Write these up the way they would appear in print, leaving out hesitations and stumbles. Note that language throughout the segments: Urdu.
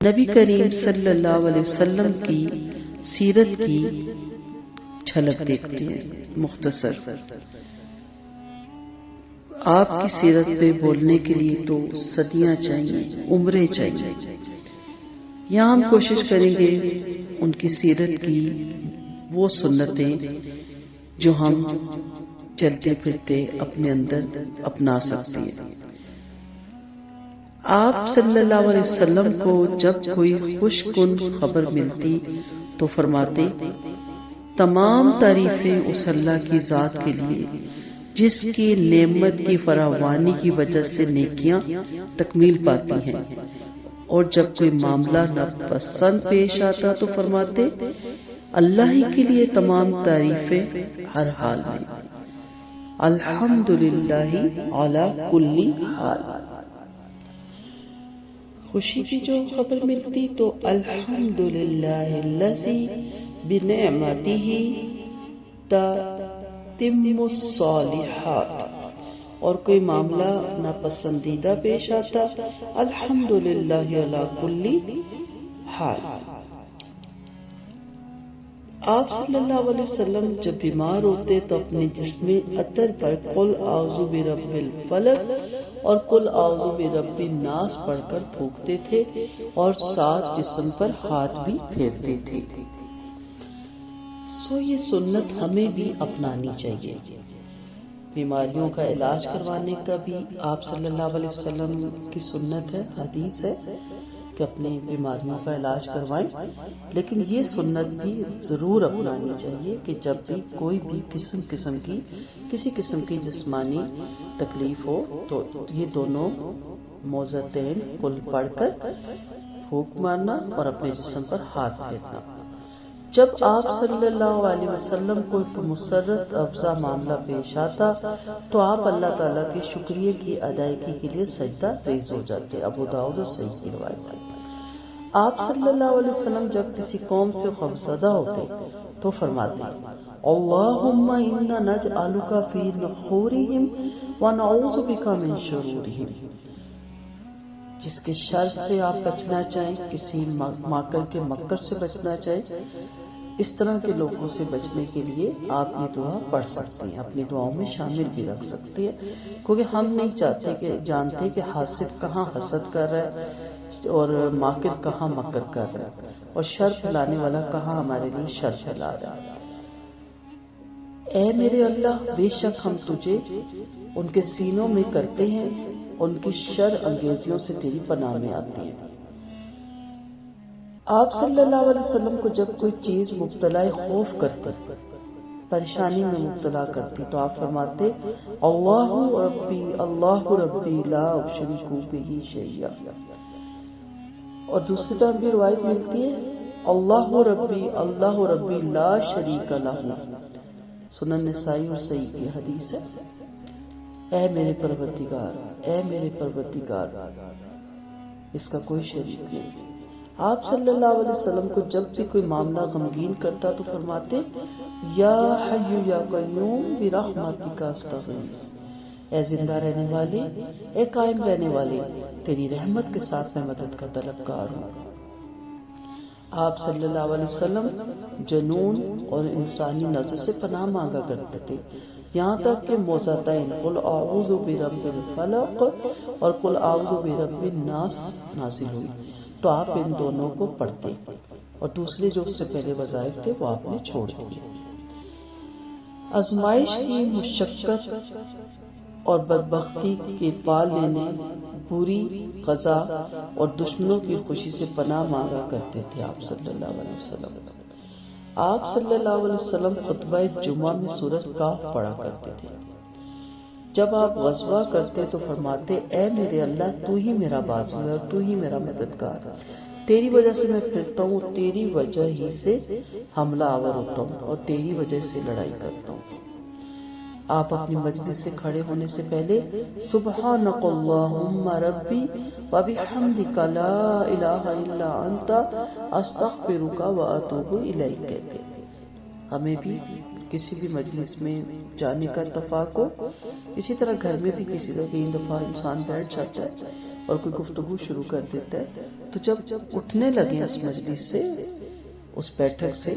نبی کریم صلی اللہ علیہ وسلم کی سیرت کی جھلک دیکھتے ہیں مختصر۔ آپ کی سیرت پہ بولنے کے لیے تو صدیاں چاہیے، عمریں چاہیے۔ یہاں ہم کوشش کریں گے ان کی سیرت کی وہ سنتیں جو ہم چلتے پھرتے اپنے اندر اپنا سکتے ہیں۔ آپ صلی اللہ علیہ وسلم کو جب کوئی خوش کن خبر ملتی تو فرماتے، تمام تعریفیں اس اللہ کی ذات کے لیے جس کی نعمت کی فراوانی کی وجہ سے نیکیاں تکمیل پاتی ہیں، اور جب کوئی معاملہ ناپسند پیش آتا تو فرماتے، اللہ ہی کے لیے تمام تعریفیں ہر حال میں، الحمدللہ علی کل حال۔ خوشی کی جو خبر ملتی تو الحمدللہ الذی بنعمتہ تتم الصالحات، اور کوئی معاملہ ناپسندیدہ پیش آتا، الحمدللہ علی کل حال۔ آپ صلی اللہ علیہ وسلم جب بیمار ہوتے تو اپنے جسم عطر پر قل اعوذ برب الفلق اور قل اعوذ برب الناس پڑھ کر پھونکتے تھے، اور ساتھ جسم پر ہاتھ بھی پھیرتے تھے۔ یہ سنت ہمیں بھی اپنانی چاہیے۔ بیماریوں کا علاج کروانے کا بھی آپ صلی اللہ علیہ وسلم کی سنت ہے، حدیث ہے کہ اپنی بیماریوں کا علاج کروائیں، لیکن یہ سنت بھی ضرور اپنانی چاہیے کہ جب بھی کوئی بھی کسی قسم کی جسمانی تکلیف ہو تو یہ دونوں موذتین قل پڑھ کر پھونک مارنا اور اپنے جسم پر ہاتھ پھیرنا۔ جب آپ صلی اللہ علیہ وسلم کو ایک مسرت افزا معاملہ پیش آتا تو آپ اللہ تعالیٰ کے شکریہ کی ادائیگی کے لیے سجدہ ریز ہو جاتے۔ ابو داؤد اور صحیح کی روایت ہے۔ آپ صلی اللہ علیہ وسلم جب کسی قوم سے خوفزدہ ہوتے تو فرماتے، اللہم انا نجعلک فی نحورہم ونعوذ بک من شرورہم۔ جس کے شر سے آپ بچنا چاہیں، کسی ماکر کے مکر سے بچنا چاہیں، اس طرح کے لوگوں سے بچنے کے لیے آپ یہ دعا پڑھ سکتے ہیں، اپنی دعاؤں میں شامل بھی رکھ سکتے ہیں، کیونکہ ہم نہیں جانتے کہ حاسد کہاں حسد کر رہا ہے اور ماکر کہاں مکر کر رہا ہے، اور شر پھیلانے والا کہاں ہمارے لیے شر پھیلا رہا ہے۔ اے میرے اللہ، بے شک ہم تجھے ان کے سینوں میں کرتے ہیں، ان کی شر انگیزیوں سے تیری پناہ میں آتی ہیں۔ آپ صلی اللہ علیہ وسلم کو جب کوئی چیز مبتلا خوف کرتی، پریشانی میں مبتلا کرتی تو آپ فرماتے، اللہ ربی لا اشرک بہ شیئا، اور دوسری طرف بھی روایت ملتی ہے، اللہ ربی لا شریک لہ، سنن نسائی اور صحیح کی حدیث ہے۔ اے میرے پروردگار، اس کا کوئی شریک نہیں۔ آپ صلی اللہ علیہ وسلم کو جب بھی کوئی معاملہ غمگین کرتا تو فرماتے، یا حی یا قیوم برحمتک استغیث، اے زندہ رہنے والے، اے قائم رہنے والے، تیری رحمت کے ساتھ میں مدد کا طلبگار ہوں۔ آپ صلی اللہ علیہ وسلم جنون اور انسانی نظر سے پناہ مانگا کرتے تھے، یہاں تک کہ موذتین قل اعوذ برب الفلق اور قل اعوذ برب الناس نازل ہوئی تو آپ ان دونوں کو پڑھتے، اور دوسرے جو اس سے پہلے وظائف تھے وہ آپ نے چھوڑ دیے۔ آزمائش کی مشقت اور بدبختی کے پال لینے، بری قضا اور دشمنوں کی خوشی سے پناہ مانگا کرتے تھے آپ صلی اللہ علیہ وسلم۔ آپ صلی اللہ علیہ وسلم خطبہ جمعہ میں سورۃ کہف پڑھا کرتے تھے۔ جب آپ غزوہ کرتے تو فرماتے، اے میرے اللہ، تو ہی میرا بازو ہے اور تو ہی میرا مددگار ہے، تیری وجہ سے میں پھرتا ہوں، تیری وجہ ہی سے حملہ آور ہوتا ہوں اور تیری وجہ سے لڑائی کرتا ہوں۔ آپ اپنی مجلس سے کھڑے ہونے سے پہلے سبحانک اللہم ربی وبحمدک لا الہ الا انت استغفرک واتوب الیک کہتے ہیں۔ ہمیں بھی کسی بھی مجلس میں جانے کا اتفاق ہو، اسی طرح گھر میں بھی کسی دفعہ انسان بیٹھ جاتا ہے اور کوئی گفتگو شروع کر دیتا ہے تو جب اٹھنے لگے اس مجلس سے، اس بیٹھک سے،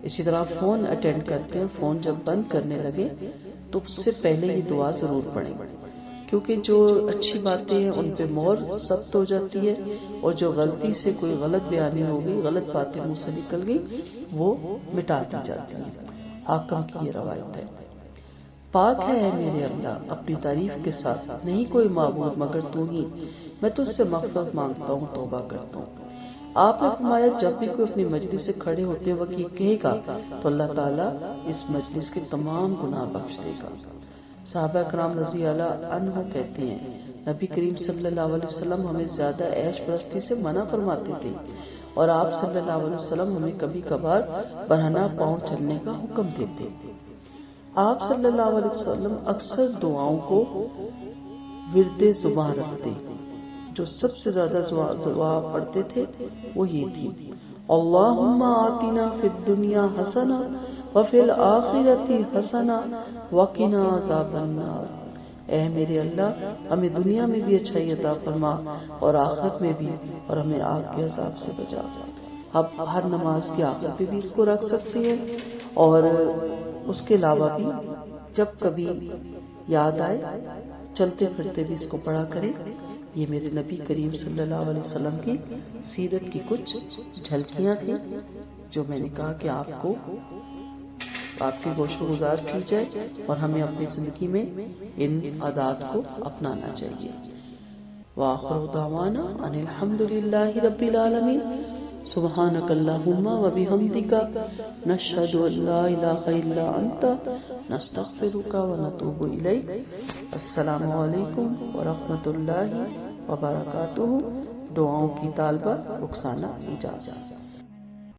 اسی طرح فون اٹینڈ کرتے ہیں، فون جب بند کرنے لگے تو اس سے پہلے یہ دعا ضرور پڑھیں، کیونکہ جو اچھی باتیں ہیں ان پہ مہر ثبت ہو جاتی ہے، اور جو غلطی سے کوئی غلط بیانی ہو گئی، غلط باتیں منہ سے نکل گئی، وہ مٹا دی جاتی ہیں۔ حاکم کی یہ روایت ہے۔ پاک ہے اے میرے اللہ اپنی تعریف کے ساتھ، نہیں کوئی معبود مگر تو ہی، میں تجھ سے مغفرت مانگتا ہوں، توبہ کرتا ہوں۔ آپ نے فرمایا جب بھی کوئی اپنی مجلس سے کھڑے ہوتے وقت یہ کہے گا تو اللہ تعالیٰ اس مجلس کے تمام گناہ بخش دے گا۔ صحابہ کرام رضی اللہ عنہ کہتے ہیں نبی کریم صلی اللہ علیہ وسلم ہمیں زیادہ عیش پرستی سے منع فرماتے تھے، اور آپ صلی اللہ علیہ وسلم ہمیں کبھی کبھار برہنہ پاؤں چلنے کا حکم دیتے تھے۔ آپ صلی اللہ علیہ وسلم اکثر دعاؤں کو ورد زبان رکھتے، جو سب سے زیادہ دعا پڑھتے تھے وہ یہ تھی: اللہم آتنا فی الدنیا حسنہ وفی الآخرۃ حسنہ وقنا عذاب النار۔ اے میرے اللہ ہمیں دنیا میں بھی اچھائی عطا فرما اور آخرت میں بھی، اور ہمیں آگ کے عذاب سے بچا۔ اب ہر نماز کی آخر پہ بھی اس کو رکھ سکتے ہیں، اور اس کے علاوہ بھی جب کبھی یاد آئے چلتے پھرتے بھی اس کو پڑھا کریں۔ یہ میرے نبی کریم صلی اللہ علیہ وسلم کی سیرت کی کچھ جھلکیاں تھیں جو میں نے کہا کہ آپ کو آپ کی گوش گزار کی جائے، اور ہمیں اپنی زندگی میں ان عادات کو اپنانا چاہیے۔ وآخر دعوانا ان الحمد للہ رب العالمین، سبحانک اللہم وبحمدک، نشہد ان لا الہ الا انت، نستغفرک ونتوب الیک۔ السلام علیکم ورحمۃ اللہ وبرکاتہ۔ دعاؤں کی طالبہ رخسانہ اجازت۔